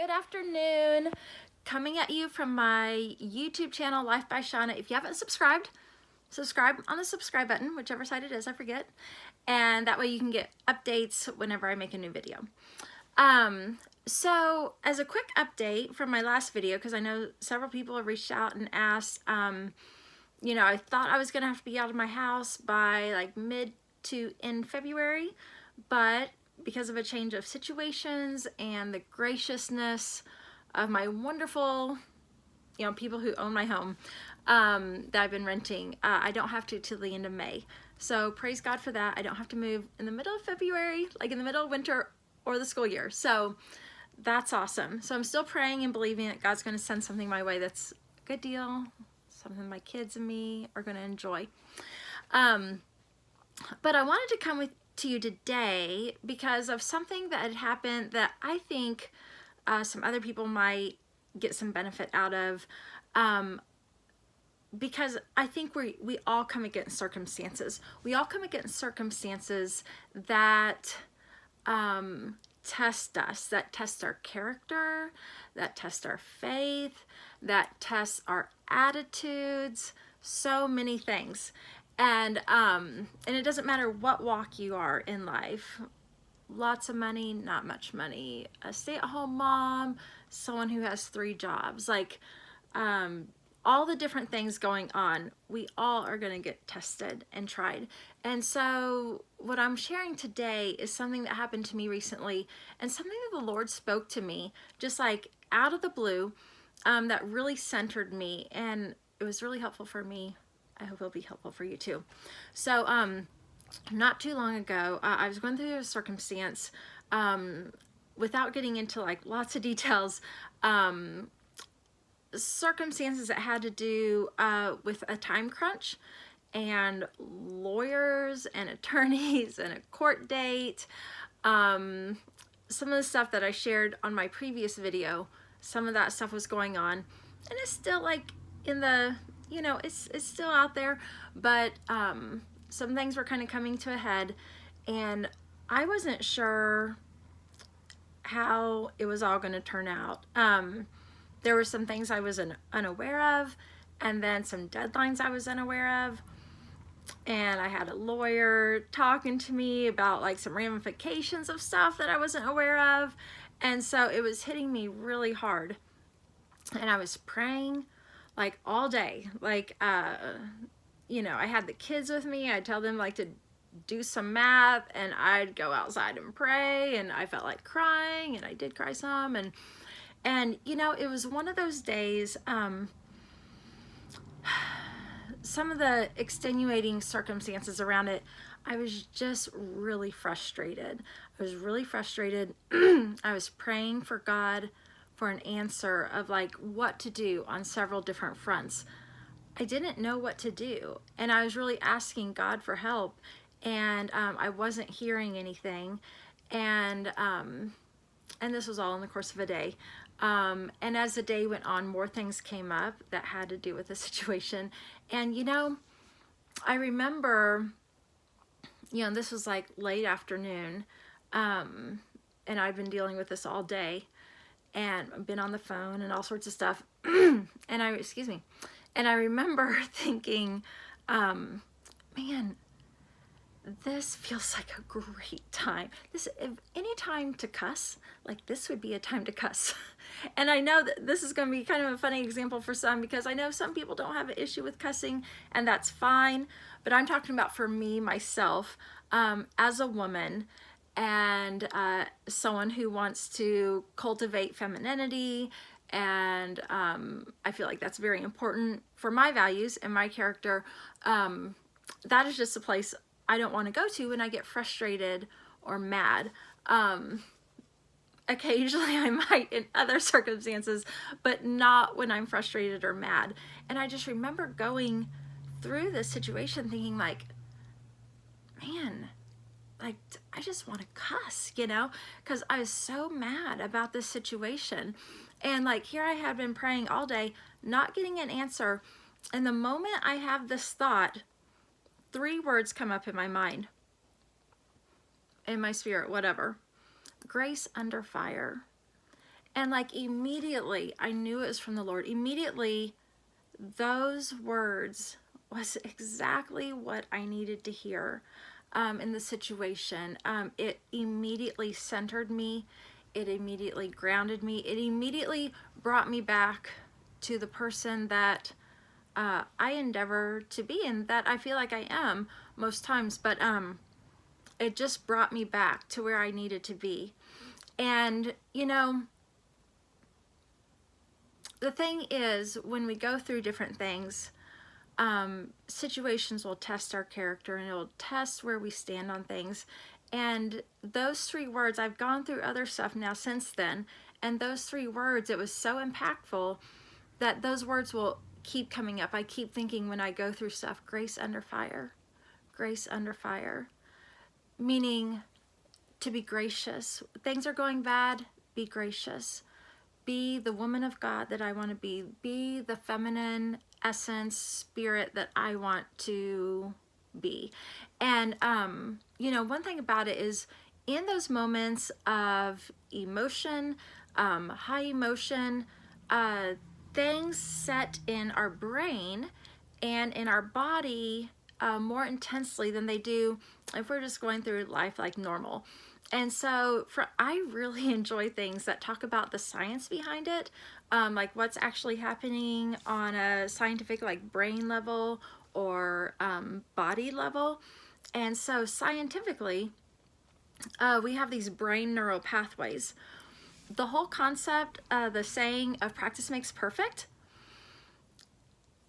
Good afternoon. Coming at you from my YouTube channel, Life by Shauna. If you haven't subscribed, subscribe on the subscribe button, whichever side it is, I forget. And that way you can get updates whenever I make a new video. So as a quick update from my last video, because I know several people have reached out and asked, you know, I thought I was going to have to be out of my house by like mid to end February, but because of a change of situations and the graciousness of my wonderful, you know, people who own my home that I've been renting, I don't have to till the end of May. So praise God for that. I don't have to move in the middle of February, like in the middle of winter or the school year. So that's awesome. So I'm still praying and believing that God's going to send something my way that's a good deal, something my kids and me are going to enjoy. But I wanted to come to you today because of something that had happened that I think some other people might get some benefit out of, because I think we all come against circumstances. We all come against circumstances that test us, that test our character, that test our faith, that test our attitudes, so many things. And it doesn't matter what walk you are in life. Lots of money, not much money, a stay-at-home mom, someone who has 3 jobs, like all the different things going on, we all are going to get tested and tried. And so what I'm sharing today is something that happened to me recently and something that the Lord spoke to me just like out of the blue, that really centered me, and it was really helpful for me. I hope it'll be helpful for you too. So not too long ago, I was going through a circumstance, without getting into like lots of details, circumstances that had to do with a time crunch and lawyers and attorneys and a court date. Some of the stuff that I shared on my previous video, some of that stuff was going on, and it's still like in the, you know, it's still out there, but some things were kind of coming to a head, and I wasn't sure how it was all going to turn out. There were some things I was unaware of, and then some deadlines I was unaware of, and I had a lawyer talking to me about like some ramifications of stuff that I wasn't aware of, and so it was hitting me really hard. And I was praying like all day, like you know, I had the kids with me. I'd tell them like to do some math, and I'd go outside and pray, and I felt like crying, and I did cry some, and you know, it was one of those days, some of the extenuating circumstances around it, I was just really frustrated. I was really frustrated. I was praying for God for an answer of like what to do on several different fronts. I didn't know what to do, and I was really asking God for help, and I wasn't hearing anything, and this was all in the course of a day. And as the day went on, more things came up that had to do with the situation. And you know, I remember, you know, this was like late afternoon, and I've been dealing with this all day, and I've been on the phone and all sorts of stuff. And I remember thinking, man, this feels like a great time. If any time to cuss, like this would be a time to cuss. And I know that this is going to be kind of a funny example for some, because I know some people don't have an issue with cussing, and that's fine. But I'm talking about for me, myself, as a woman, and someone who wants to cultivate femininity, and I feel like that's very important for my values and my character. That is just a place I don't want to go to when I get frustrated or mad. Occasionally I might in other circumstances, but not when I'm frustrated or mad. And I just remember going through this situation thinking like, man, like I just want to cuss, you know, because I was so mad about this situation. And like here I had been praying all day, not getting an answer. And the moment I have this thought, 3 words come up in my mind, in my spirit, whatever. Grace under fire. And like immediately, I knew it was from the Lord. Immediately, those words was exactly what I needed to hear in the situation. It immediately centered me. It immediately grounded me. It immediately brought me back to the person that I endeavor to be and that I feel like I am most times. But it just brought me back to where I needed to be. And, you know, the thing is, when we go through different things, situations will test our character and it'll test where we stand on things. And those 3 words, I've gone through other stuff now since then, and those 3 words, it was so impactful that those words will keep coming up. I keep thinking when I go through stuff, grace under fire, grace under fire, meaning to be gracious. Things are going bad, be gracious. Be the woman of God that I want to be the feminine essence, spirit that I want to be. And, you know, one thing about it is in those moments of emotion, high emotion, things set in our brain and in our body more intensely than they do if we're just going through life like normal. And so I really enjoy things that talk about the science behind it, like what's actually happening on a scientific like brain level or body level. And so scientifically, we have these brain neural pathways. The whole concept, the saying of practice makes perfect,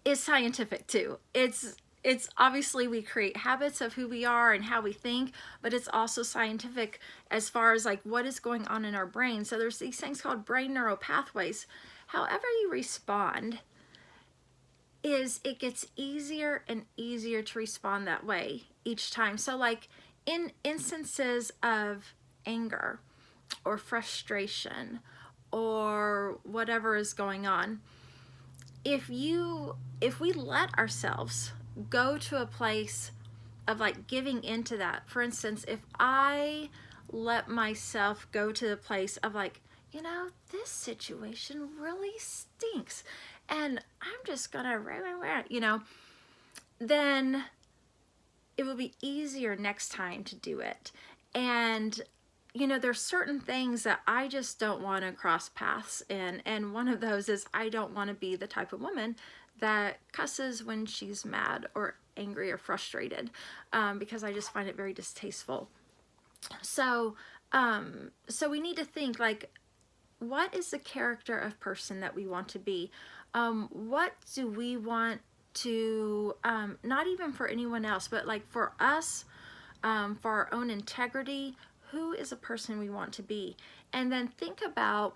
is scientific too. It's obviously we create habits of who we are and how we think, but it's also scientific as far as like what is going on in our brain. So there's these things called brain neural pathways. However you respond, is it gets easier and easier to respond that way each time. So like in instances of anger or frustration or whatever is going on, if we let ourselves go to a place of like giving into that, for instance, if I let myself go to the place of like, you know, this situation really stinks and I'm just gonna, you know, then it will be easier next time to do it. And you know, there's certain things that I just don't want to cross paths in, and one of those is I don't want to be the type of woman that cusses when she's mad or angry or frustrated, because I just find it very distasteful. So, so we need to think like, what is the character of person that we want to be? What do we want to, not even for anyone else, but like for us, for our own integrity, who is a person we want to be? And then think about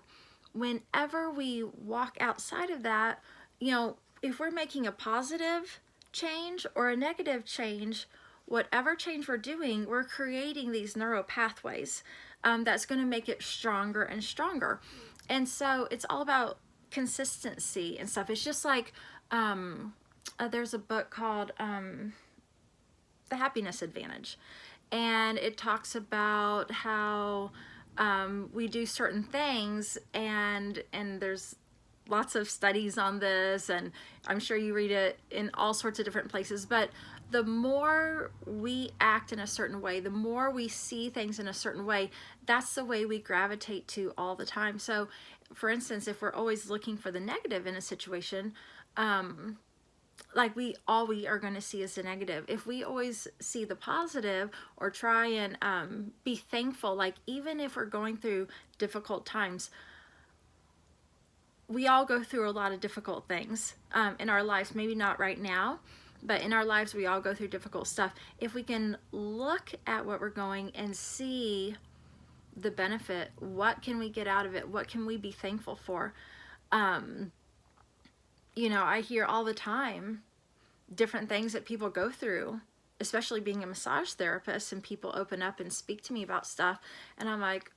whenever we walk outside of that, you know, if we're making a positive change or a negative change, whatever change we're doing, we're creating these neural pathways that's going to make it stronger and stronger. And so it's all about consistency and stuff. It's just like there's a book called The Happiness Advantage, and it talks about how we do certain things, and there's lots of studies on this, and I'm sure you read it in all sorts of different places, but the more we act in a certain way, the more we see things in a certain way, that's the way we gravitate to all the time. So for instance, if we're always looking for the negative in a situation, like all we are going to see is the negative. If we always see the positive or try and be thankful, like even if we're going through difficult times, we all go through a lot of difficult things in our lives, maybe not right now, but in our lives we all go through difficult stuff. If we can look at what we're going and see the benefit, what can we get out of it? What can we be thankful for? You know, I hear all the time different things that people go through, especially being a massage therapist, and people open up and speak to me about stuff, and I'm like,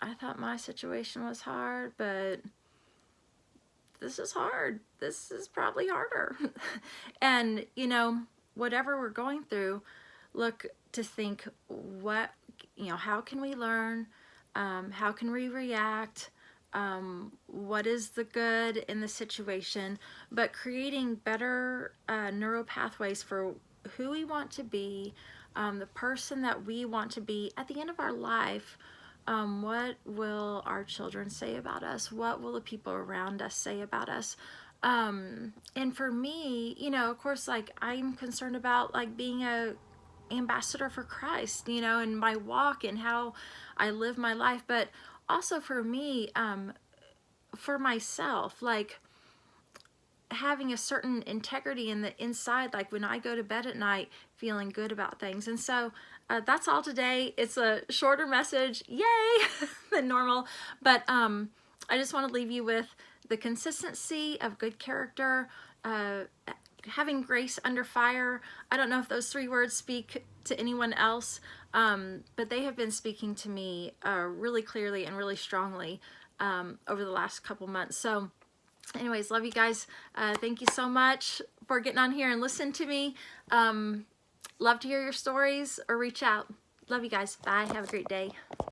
I thought my situation was hard, but this is hard. This is probably harder. And, you know, whatever we're going through, look to think what, you know, how can we learn? How can we react? what is the good in the situation, but creating better neural pathways for who we want to be, the person that we want to be at the end of our life. What will our children say about us? What will the people around us say about us? And for me, you know, of course, like I'm concerned about like being a ambassador for Christ, you know, and my walk and how I live my life, but also for me, for myself, like having a certain integrity in the inside, like when I go to bed at night feeling good about things. And so that's all today. It's a shorter message, yay, than normal, but I just want to leave you with the consistency of good character, having grace under fire. I don't know if those 3 words speak to anyone else, but they have been speaking to me really clearly and really strongly over the last couple months. So anyways, love you guys. Thank you so much for getting on here and listening to me. Love to hear your stories or reach out. Love you guys. Bye. Have a great day.